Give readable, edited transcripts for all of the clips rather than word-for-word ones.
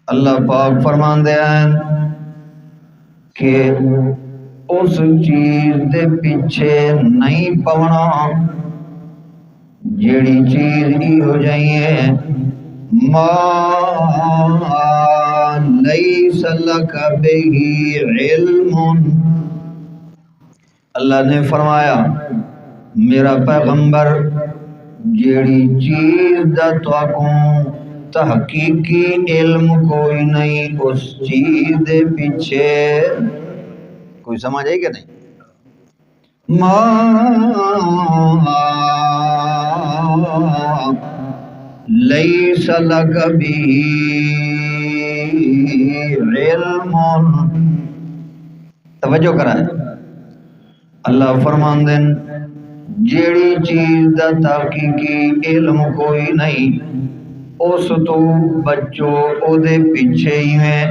اللہ پاک فرماندے ہیں کہ اس چیز دے پیچھے نہیں پونا جیڑی چیز ای ہو جائیے ما لیس لک بہ علم۔ اللہ نے فرمایا میرا پیغمبر جیڑی چیز دا تواکوں تحقیقی علم کوئی نہیں اس چیز دے پیچھے کوئی سمجھ آئی کہ نہیں؟ ما لیس لک بہ علم۔ توجہ کرائے اللہ فرماندن جیڑی چیز دا تحقیقی علم کوئی نہیں اس تو بچو او دے پیچھے ہی میں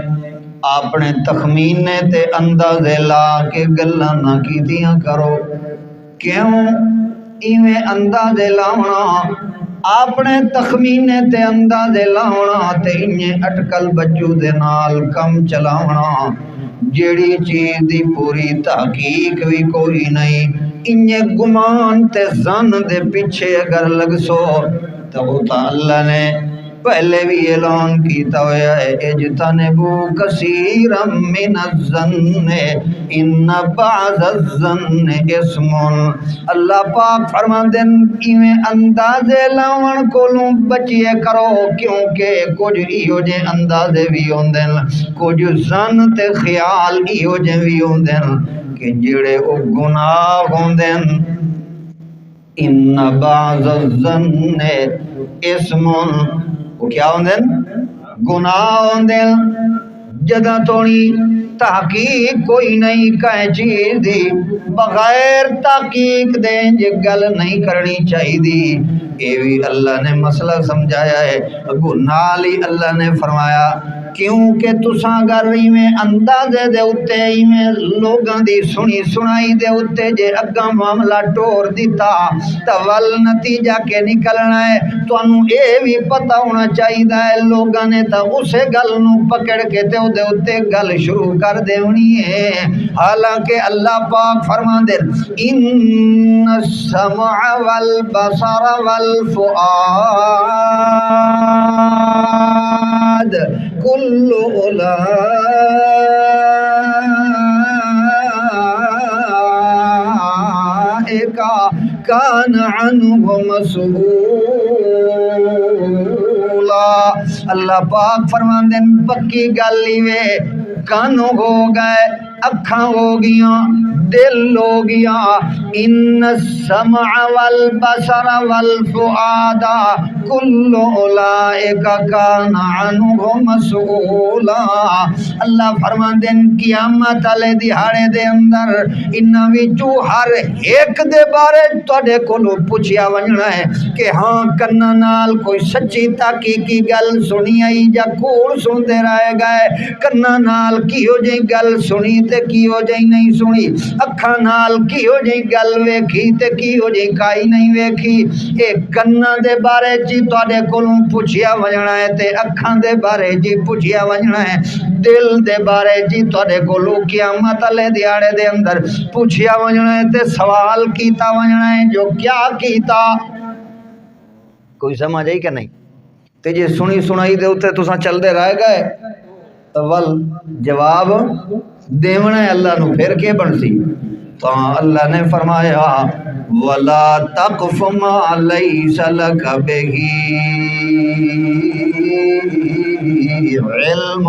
اپنے تخمینے تے اندازے لا کے گلاں نہ کیتیاں کرو۔ کیوں ایویں اندازے لاونا اپنے تخمینے تے اندازے لاونا تے انہیں اٹکل بچو دے نال کم چلاونا جیڑی چیز دی پوری تحقیق بھی کوئی نہیں انہیں گمان تے زن دے پیچھے اگر لگ سو تو اللہ نے پہلے بھی اعلان کیتا ہوا ہے اجتنبو کثیرا من الظن ان بعض الظن اسم۔ اللہ پاک فرماندے ایویں اندازے لاون کولوں بچیے کرو کیونکہ کچھ ایہو جے اندازے بھی ہوندے کچھ زن تے خیال ایہو جے بھی ہوندے کہ جڑے او گناہ ہوندے ان بعض الظن اسم۔ وہ کیا ہوندے گناہ ہوندے جدہ توڑی تحقیق کوئی نہیں کہیں چیز دی بغیر تحقیق دیں جے گل نہیں کرنی چاہی دی۔ اے بھی اللہ نے مسئلہ سمجھایا ہے گناہ لی اللہ نے فرمایا کیونکہ تساں گر میں اندازے دے اتے میں لوگاں دی سنی سنائی دے اتے جے اگاں معاملہ ٹور دیتا تول نتیجہ کے نکلنا ہے تو انہوں اے بھی پتہ ہونا چاہیے ہے لوگاں نے تا اسے گل نو پکڑ کے تے دے اتے گل شروع کر دینی ہے۔ حالانکہ اللہ پاک فرمان دے ان السمع والبصر والفؤاد کل اولئک کان عنہ مسئولا۔ اللہ پاک فرمان دے پکی گل وے کان ہو گئے اکھاں ہو گیاں دل ہو گیا ان السمع والبصر والفؤاد کل اولئک کان عنہ مسئولا۔ اللہ فرماندے قیامت والے دہاڑے دے اندر انہاں وچوں ہر ایک دے بارے تواڈے کولوں پوچھیا ونجنا ہے کہ ہاں کناں نال کوئی سچی تحقیقی گل سنی آئی یا کوڑ سندے رہ گئے کناں نال کیہو جہی گل سنی تے کیہو جہی نہیں سنی اکھاں نال کیہو جہی گل ویکھی تے کیہو جہی کائی نہیں ویکھی اے کناں دے بارے جی تواڈے کولوں پوچھیا ونجنا ہے تے اکھاں دے بارے جی پوچھیا ونجنا ہے دل دے بارے جی تواڈے کولوں قیامت والے دیہاڑے دے اندر پوچھیا ونجنا ہے تے سوال کیتا ونجنا ہے جو کیا کیتا کوئی سمجھ آئی کہ نہیں؟ تے جے سنی سنائی دے اوتے تساں چلدے رہ گئے تو ول جواب دیونا ہے اللہ نو پھر کے بنسی تو اللہ نے فرمایا وَلَا تَقْفُ مَا لَيْسَ لَكَ بِهِ عِلْمٌ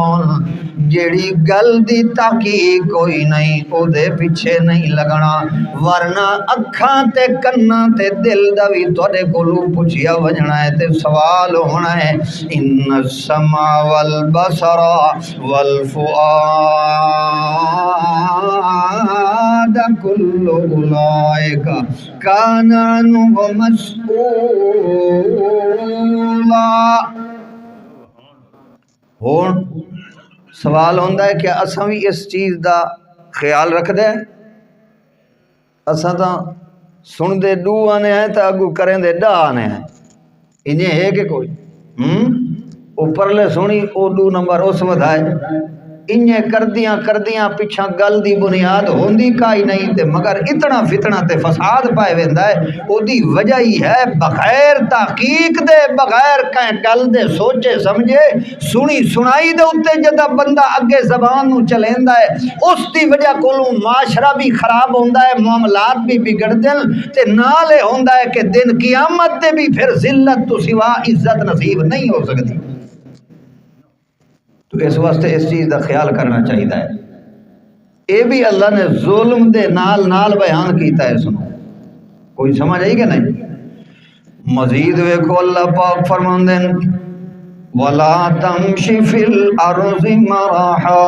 جیڑی گل دی تحقیق کوئی نہیں او دے پیچھے نہیں لگنا ورنہ اکھاں تے کناں تے دل دا وی تواڈے کولوں پوچھیا وجنا ہے تے سوال ہونا ہے ان السمع والبصر والفؤاد کل اولئک کان عنہ مسئولا۔ ہون سوال ہوندہ ہے کہ اساں بھی اس چیز دا خیال رکھ دے اساں تا سن دے دو آنے ہیں تا اگو کریں دے ڈا آنے ہیں انہیں ہے کہ کوئی اوپرلے سونی اردو نمبر اس ودائے انہیں کردیاں کردیاں پچھا گل دی بنیاد ہوندی کائی نہیں تے مگر اتنا فتنہ تے فساد پائے ویندا ہے او دی وجہ ہی ہے بغیر تحقیق دے بغیر کہیں گل دے سوچے سمجھے سنی سنائی دے اتے جدہ بندہ اگے زبان نو چلیندا ہے اس دی وجہ کولوں معاشرہ بھی خراب ہوندا ہے معاملات بھی بگڑ دل تے نالے ہوندا ہے کہ دن قیامت دے بھی پھر ذلت تو سوا عزت نصیب نہیں ہو سکتی تو اس واسطے اس چیز دا خیال کرنا چاہیے ہے اے بھی اللہ نے ظلم دے نال نال بیان کیتا ہے سنو کوئی سمجھ آئی کہ نہیں مزید ویکھو اللہ پاک فرماندے وَلَا تَمْشِ فِي الْأَرْضِ مَرَحًا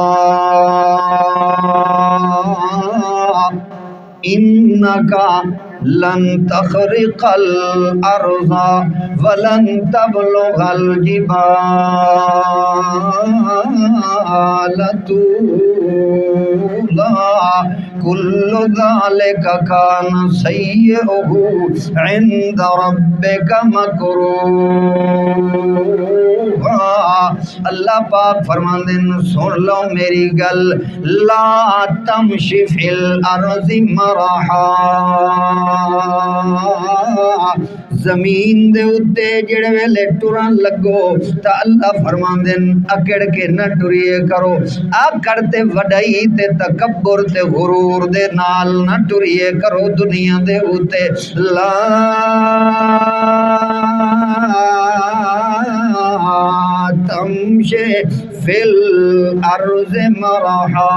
إِنَّكَ لن تخرق الارض ولن تبلغ الجبال طولا كل ذلك كان سيئه عند ربك مكروها اللہ پاک فرماندے سن لو میری گل لا تمشی فی الارض مرحا زمین دے اتے جڑے ویلے ٹران لگو تا اللہ فرماندے اکڑ کے نہ ٹریے کرو آکڑ تے وڈائی تے تکبر تے غرور دے نال نہ ٹریے کرو دنیا دے اتے لا تمشے فی الارض مرحا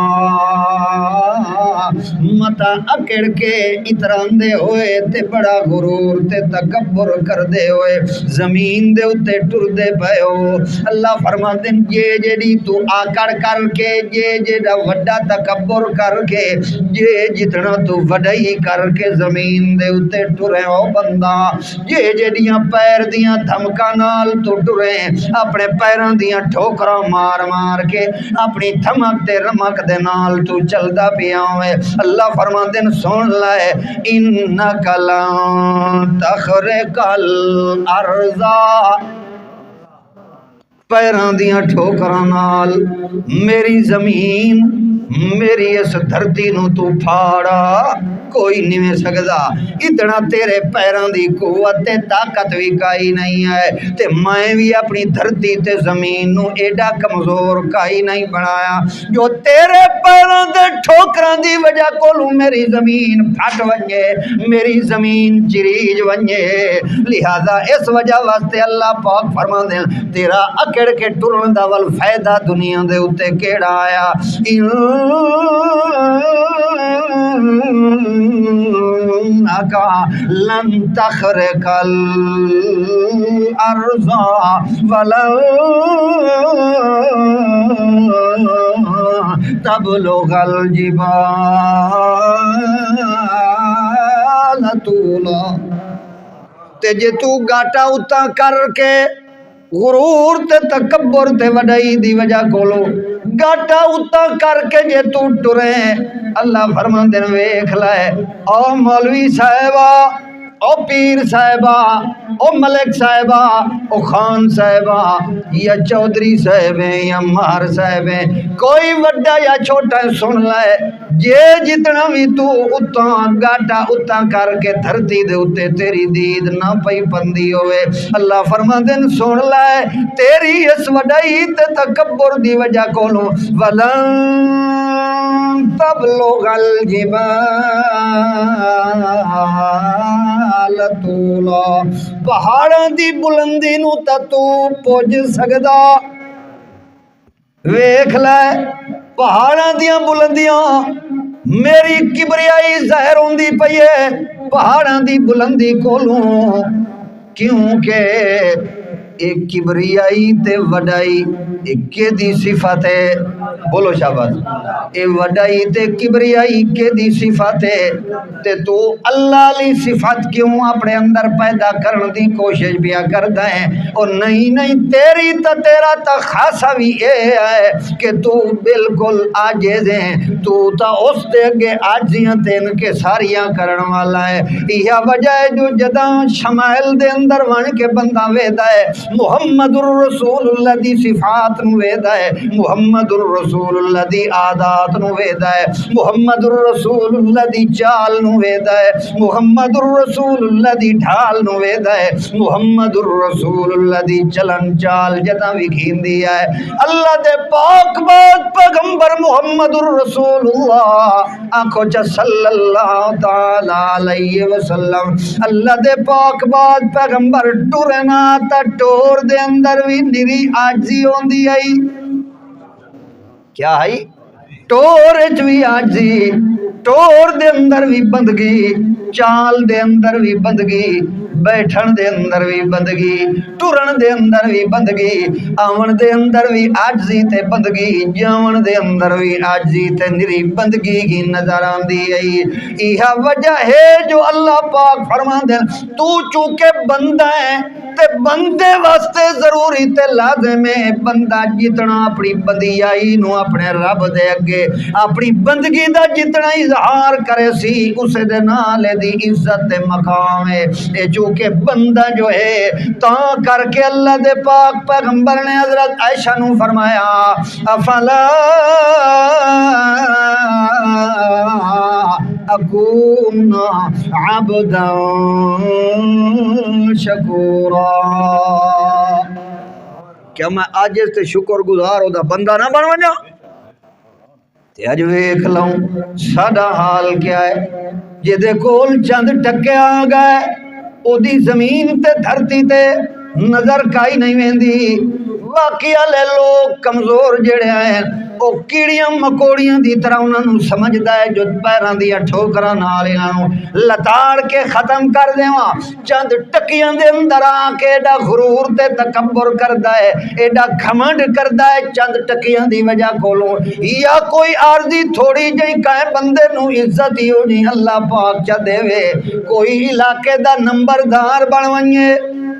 متا اکڑ کے اتران دے ہوئے تے بڑا غرور تے تکبر کر دے ہوئے زمین دے اتے ٹر دے پئے ہو اللہ فرماتے ہیں یہ جیڑی تو آکڑ کر کے یہ جیڑا وڈا تکبر کر کے یہ جتنا تو وڈائی کر کے زمین دے اتے ٹرے ہو بندہ یہ جیڑیاں پیر دیاں دھمکا نال تو ٹرے اپنے پیران دیاں ٹھوکرا مار مار کے اپنی دھمک تے رمک دے نال تو چلدا پیا ہوئے اللہ فرماتے ہیں سن لائے انکا لن تخرق الارض پیران دیاں ٹھوکران نال میری زمین میری اس دھرتی نو تو پھاڑا کوئی نہیں سکدا اتنا تیرے پیران دی قوت تے طاقت بھی کائی نہیں ہے تے میں بھی اپنی دھرتی تے زمین نو ایڈا کمزور کائی نہیں بنایا جو تیرے پیران دے ٹھوکران دی وجہ کولوں میری زمین پھٹ ونجے میری زمین چریج ونجے لہذا اس وجہ واسطے اللہ پاک فرماندے ہیں تیرا اکڑ کے ٹرن دا ول فائدہ دنیا دے اتے کیڑا آیا لن تخرق الارض ولن تبلغ الجبال طولا تے جے تو گاٹا اتا کر کے غرور تے تکبر تے وڈائی دی وجہ کولو گاٹا اتا کر کے جے تو ٹرے اللہ فرماندے نے ویکھ لائے او مولوی صاحبہ او پیر صاحبہ او ملک صاحبہ او خان صاحبہ یا چودھری صاحبیں یا مہر صاحبیں کوئی وڈا یا چھوٹا سن لائے جے جتنا بھی تو اتاں گاٹا اتاں کر کے دھرتی دے اتے تیری دید نہ پئی پندی ہوئے اللہ فرماندے نے سن لائے تیری اس وڈائی تے تکبر دی وجہ کولوں ولن تبلغ الجبال طولا پہاڑاں دی بلندی نو تا تو پج سکدا ویکھ لے پہاڑاں دیاں بلندیاں میری کبریائی ظاہر ہوندی پئی ہے پہاڑاں دی بلندی کولوں کیونکہ ایک کبریائی تے وڈائی ایک دی صفت ہے بولو شاباش اے وڈائی تے کبریائی کے دی صفت ہے تے تو اللہ لی صفت کیوں اپنے اندر پیدا کرن دی کوشش بھی کردا ہے اور نہیں تیری تا تیرا تا خاصا بھی اے ہے کہ تو بالکل عاجز ہے تو تا اس دے اگے عاجزیاں تین کے ساریاں کرن والا ہے یہ وجہ ہے جو جداں شمائل دے اندر ون کے بندہ ویدا ہے محمد الرسول اللہ دی صفات نو ویدا ہے محمد الرسول اللہ دی عادات نو ویدا ہے محمد الرسول اللہ دی چال نو ویدا ہے محمد الرسول اللہ دی ڈھال نو ویدا ہے محمد الرسول اللہ دی چلن چال جدا وکھیندی ہے اللہ دے پاک بات پیغمبر محمد الرسول اللہ آنکھو چا صلی اللہ تعالی علیہ وسلم اللہ دے پاک بات پیغمبر ٹرنا تا ٹور دے اندر بھی نری عاجزی ہوندی آئی کیا ہے ٹور اچ بھی عاجزی ٹور دے اندر بھی بندگی چال دے اندر بھی بندگی بیٹھن دے اندر بھی بندگی ٹرن دے اندر بھی بندگی آون دے اندر بھی عاجزی تے بندگی جاون دے اندر بھی عاجزی تے نری بندگی کی نظر آندی ہے یہ وجہ ہے جو اللہ پاک فرماندے تو چونکہ بندہ ہے تے بندے واسطے ضروری تے لازم ہے بندہ جتنا اپنی بندیائی نو اپنے رب دے اگے اپنی بندگی دا جتنا اظہار کرے سی اسے دے نال دی عزت تے مقام ہے اے جو کہ بندہ جو ہے تا کر کے اللہ دے پاک پیغمبر نے حضرت عائشہ نو فرمایا افلا اکون عبدا شکورا کیا میں عاجز تے شکر گزار ہودا بندہ نہ بن ونجا تے اج ویکھ لوں ساڈا حال کیا ہے جے کول چند ٹکے آ گئے او دی زمین تے دھرتی تے نظر کائی نہیں ویندی باقی والے لوگ کمزور جڑے ہیں او کیڑیاں مکوڑیاں دی طرح انہاں نوں سمجھدا ہے جو پیراں دی ٹھوکراں نال انہاں نوں لتاڑ کے ختم کر دیواں چند ٹکیاں دے اندر آ کے ایڈا غرور تے تکبر کردا ہے ایڈا گھمنڈ کردا ہے چند ٹکیاں دی وجہ کولوں یا کوئی عارضی تھوڑی جہی کہے بندے نوں عزت ہی ہونی اللہ پاک چا دے کوئی علاقے دا نمبردار بن ونجے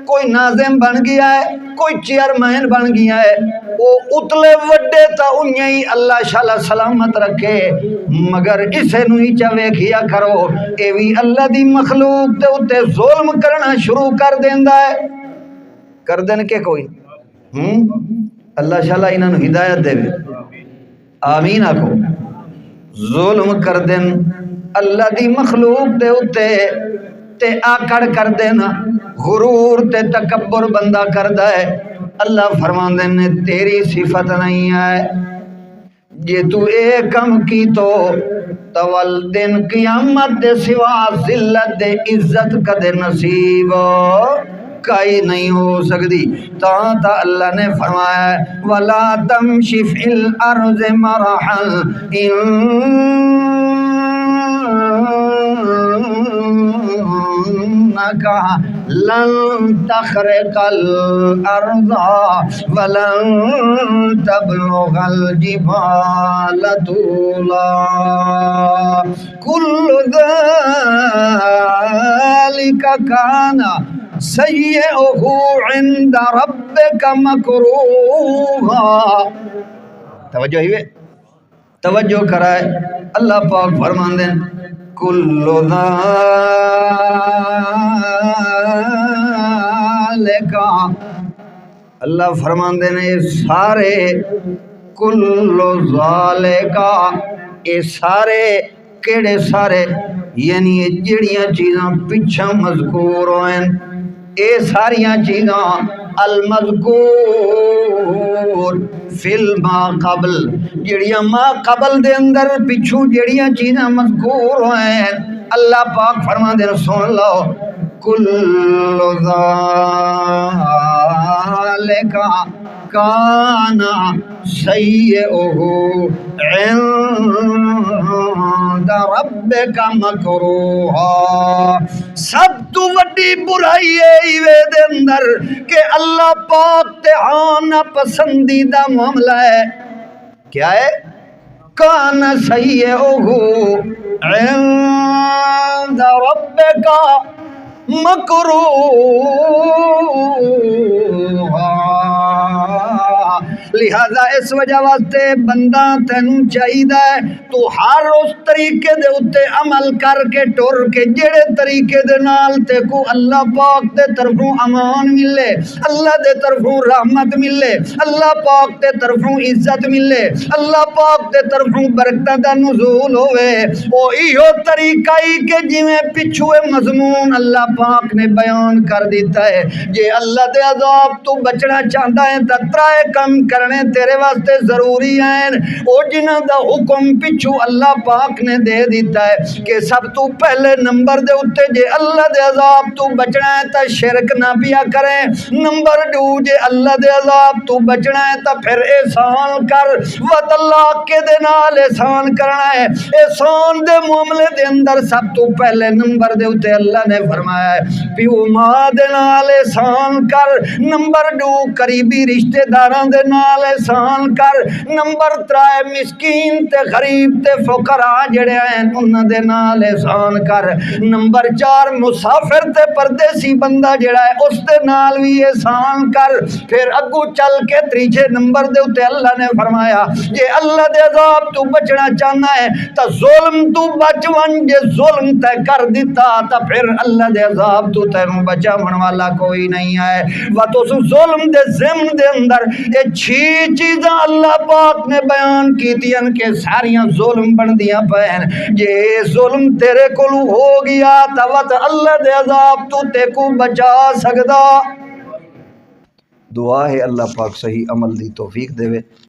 کوئی ناظم بن گیا ہے کوئی چیئرمین بن گیا ہے وہ اتلے وڈے تا انہیں ہی اللہ شاء سلامت رکھے مگر اسے نو ہی چا ویکھیا کرو اے بھی اللہ دی مخلوق تے اتے ظلم کرنا شروع کر دیندا ہے کر دین کے کوئی اللہ شاء انہاں نو ہدایت دے آمین آکھو ظلم کر دین اللہ دی مخلوق تے اتے تے آکڑ کر دینا غرور تے تکبر بندہ کردا ہے اللہ فرماندے نے تیری صفت نہیں ہے جے تو ایک کم کی تو تول دن قیامت دے سوا ذلت دے عزت کدے نصیب کائی نہیں ہو سکتی تا اللہ نے فرمایا ولا تمشی فی الارض مرحا لن تخرق الارض ولن تبلغ الجبال طولا كل ذلك كان سيئه عند ربك مكروها توجہ ہی توجہ کرائے اللہ پاک فرماندے کل ذالک اللہ فرماندے نے سارے کل ذالک اے سارے کیڑے سارے یعنی جڑیاں چیزاں پچھا مذکور ہوئیں اے ساریاں چیزاں المذکور فی الما قبل جڑیاں ما قبل دے اندر پچھو جڑیاں چیزاں مذکور ہوئیں اللہ پاک فرما دے سن لو کل ذالک کانا سیئہ عند ربک مکروہا سب تو وڈی برائی ہے دے اندر کہ اللہ پاک تے آنا پسندیدہ معاملہ ہے کیا ہے؟ کان سیئہ عند ربک مکروہا۔ لہذا اس وجہ واسطے بندہ تینوں چاہیے تو ہر اس طریقے دے اتے عمل کر کے ٹر کے جڑے طریقے دے نال تے کو اللہ پاک دے طرفوں امان ملے، اللہ دے طرفوں رحمت ملے، اللہ پاک دے طرفوں عزت ملے، اللہ پاک دے طرفوں برکتاں دا نزول ہوئے۔ او ایہو طریقہ ہی کہ جویں پچھوے مضمون اللہ پاک نے بیان کر دیتا ہے، جے اللہ دے عذاب تو بچنا چاہتا ہے تے ترائے کم کرنے تیرے واسطے ضروری ہیں۔ او جنہاں دا حکم پچھو اللہ پاک نے دے دیتا ہے کہ سب تو پہلے نمبر دے اتے جے اللہ دے عذاب تو بچنا ہے تا شرک نہ پیا کریں، نمبر 2 جے اللہ دے عذاب تو بچنا ہے تا پھر احسان کر، وط اللہ کے دے نال احسان کرنا ہے۔ احسان دے معاملے دے اندر سب تو پہلے نمبر دے اتے اللہ نے فرمایا ہے پیو ماں دے نال احسان کر، نمبر 2 قریبی رشتہ داراں دے نال احسان کر، نمبر 3 مسکین تے غریب تے فقراء جڑے ہیں انہاں دے نال احسان کر، نمبر 4 مسافر تے پردیسی بندہ جڑا ہے اس دے نال بھی احسان کر۔ پھر اگو چل کے تیجے نمبر دے اتے اللہ نے فرمایا جے اللہ دے عذاب تو بچنا چاہنا ہے تا ظلم تو بچ ون، جے ظلم تے کر دیتا تا پھر اللہ دے عذاب تو تینوں بچاون والا کوئی نہیں ہے۔ و تو ظلم دے ضمن دے اندر یہ 6 چیزاں اللہ پاک نے بیان کیتیاں کہ ساریاں ظلم بن دیاں پہن، جے ظلم تیرے کولو ہو گیا تا وت اللہ دے عذاب تو تے کو بچا سکدا۔ دعا ہے اللہ پاک صحیح عمل دی توفیق دے۔